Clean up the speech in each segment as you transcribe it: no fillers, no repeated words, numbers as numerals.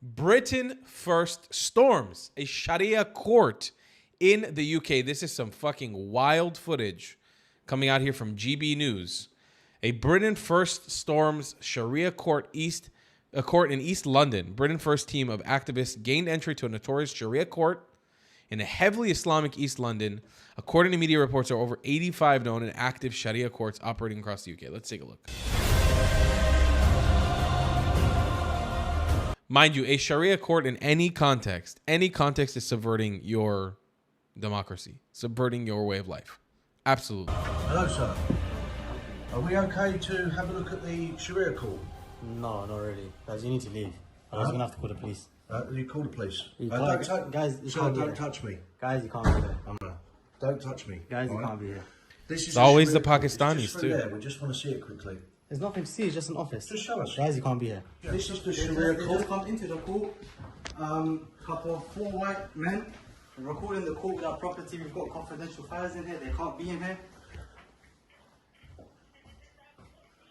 Britain first storms a Sharia court in the UK. This is some fucking wild footage coming out here from GB News. A Britain first storms Sharia court a court in East London. Britain first team of activists gained entry to a notorious Sharia court in a heavily Islamic East London. According to media reports, there are over 85 known and active Sharia courts operating across the UK. Let's take a look. Mind you, a Sharia court in any context is subverting your democracy, subverting your way of life. Absolutely. Hello, sir. Are we okay to have a look at the Sharia court? No, not really. Guys, you need to leave. I was going to have to call the police. You call the police. Guys, you sir, can't be don't here. touch me. Guys, you can't be here. Don't touch me. Guys, you can't be here. This is It's always Sharia the court. It's Pakistanis, just too. There. We just want to see it quickly. There's nothing to see, it's just an office. Just show us. Guys, you can't be here. This is the They Sharia just court. come into the court, couple of 4 white men, recording the court with our property. We've got confidential files in here, they can't be in here.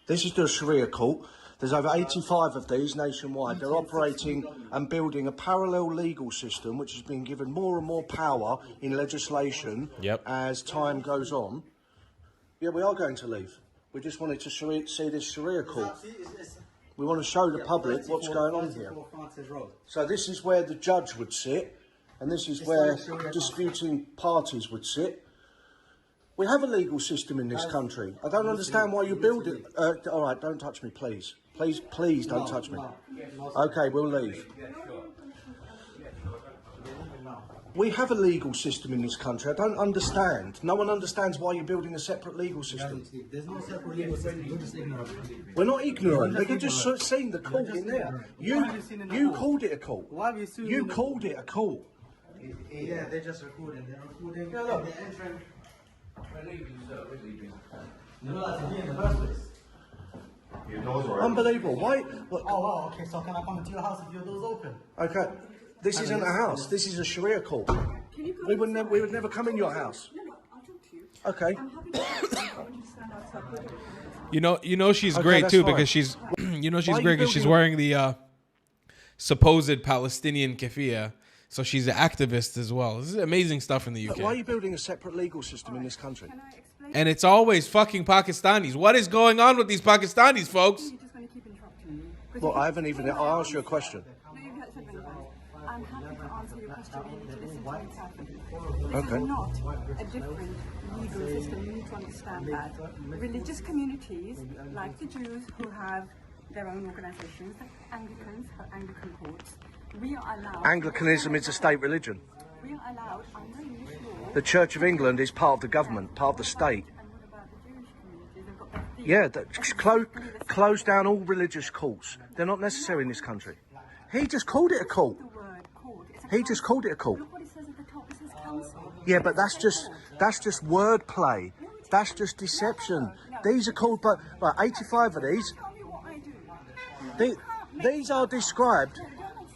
This is the Sharia court. There's over 85 of these nationwide. They're operating and building a parallel legal system which has been given more and more power in legislation as time goes on. Yeah, we are going to leave. We just wanted to see this Sharia court. We want to show the public what's going on here. So this is where the judge would sit, and this is where disputing parties would sit. We have a legal system in this country. I don't understand why you build it. All right, don't touch me, please. Please don't touch me. Okay, we'll leave. We have a legal system in this country. I don't understand. No one understands why you're building a separate legal system. There's no separate legal system, you're just ignorant. We're not ignorant. We can just seen the court in there. You called it a court. Why have you seen You called it a court. Yeah, they're just recording. They're recording. Yeah, look. They're entering. You're not allowed to be in the first place. Unbelievable. Why? Oh, wow, okay, so can I come into your house if your door's open? Okay. This isn't a house. This is a Sharia court. We would never come in your house. No, I'll talk to you. Okay. I'm happy to stand outside. You know she's great that's too fine. because she's Why are great you because she's building- wearing the supposed Palestinian keffiyeh, so she's an activist as well. This is amazing stuff in the UK. Why are you building a separate legal system in this country? Can I explain? And it's always fucking Pakistanis. What is going on with these Pakistanis, folks? You're just going to keep interrupting me. Well, I haven't even. I asked you a question. No, you said very well. I'm happy to answer your question. You need to listen to me carefully. This Okay. is not a different legal system. You need to understand that. Religious communities, like the Jews, who have their own organizations, like Anglicans have Anglican courts. We are allowed. Anglicanism is a state religion. We are allowed under English law. The Church of England is part of the government, part of the state. And what about the Jewish communities? They've got their theatre. Yeah, close down all religious courts. They're not necessary in this country. He just called it a court. The word court. It's a He just called it a court. Look what it says at the top. It says council. Yeah, but that's just wordplay. That's just deception. These are called, but 85 of these. Tell me what I do. These are described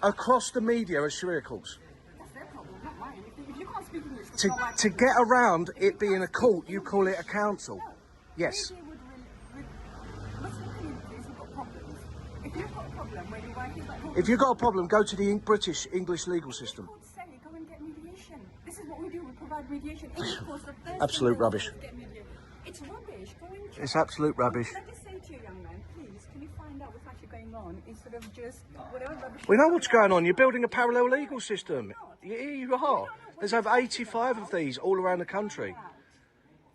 across the media as Sharia courts. That's their problem, not mine. If you can't speak English, that's not my To get around it being a court, you call it a council. Yes. Maybe with Muslim communities who've got problems. If you've got a problem where your wife is like, If you've got a problem, go to the British English legal system. don't say, go and get mediation. This is what we do. We provide mediation. In the course of 30 Absolute days, rubbish. get mediation. It's rubbish. Go and check. It's absolute rubbish. Can I just say to you, young man, please, can you find out what's actually going on instead of just whatever rubbish. We know what's going on. You're building a parallel legal system. You are. There's over 85 of these all around the country.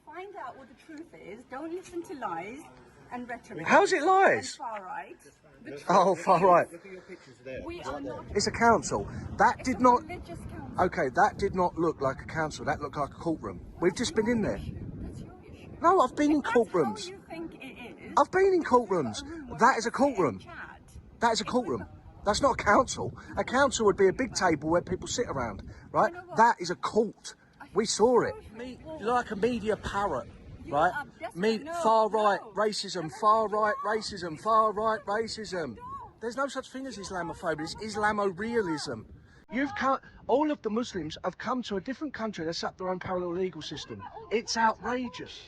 Find out what the truth is. Don't listen to lies and rhetoric. How's it lies? And far right. The truth Oh, far right. We are not It's a council. That it's did a not. religious council. Okay, that did not look like a council. That looked like a courtroom. We've just been in there. That's your issue. No, I've been in If that's courtrooms. how you think it is. I've been in courtrooms. That is a courtroom. That is a courtroom. That's not a council. A council would be a big table where people sit around, right? You know what? That is a court. We saw it. You're like a media parrot, You right? are desperate. No, Far right no. racism, No, far no. right racism, far right racism. There's no such thing as Islamophobia. It's Islamo-realism. You've come. All of the Muslims have come to a different country that set up their own parallel legal system. It's outrageous.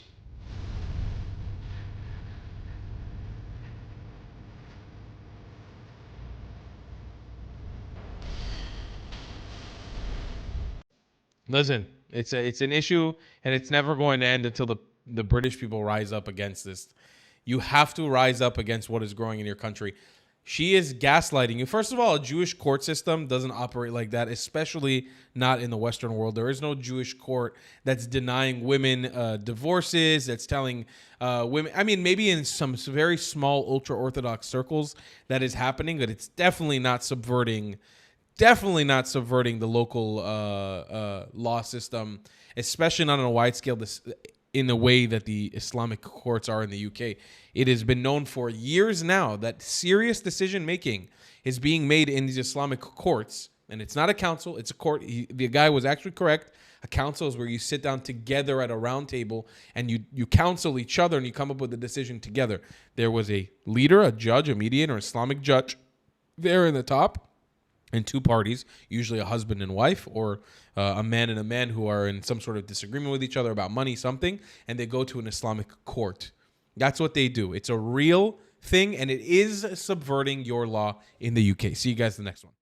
Listen, it's an issue, and it's never going to end until the British people rise up against this. You have to rise up against what is growing in your country. She is gaslighting you. First of all, a Jewish court system doesn't operate like that, especially not in the Western world. There is no Jewish court that's denying women divorces, that's telling women. I mean, maybe in some very small ultra-Orthodox circles that is happening, but it's definitely not subverting the local law system, especially not on a wide scale in the way that the Islamic courts are in the UK. It has been known for years now that serious decision making is being made in these Islamic courts, and it's not a council, it's a court. The guy was actually correct. A council is where you sit down together at a round table and you counsel each other and you come up with a decision together. There was a leader, a judge, a mediator, an Islamic judge there in the top, and two parties, usually a husband and wife, or a man and a man who are in some sort of disagreement with each other about money, something, and they go to an Islamic court. That's what they do. It's a real thing, and it is subverting your law in the UK. See you guys in the next one.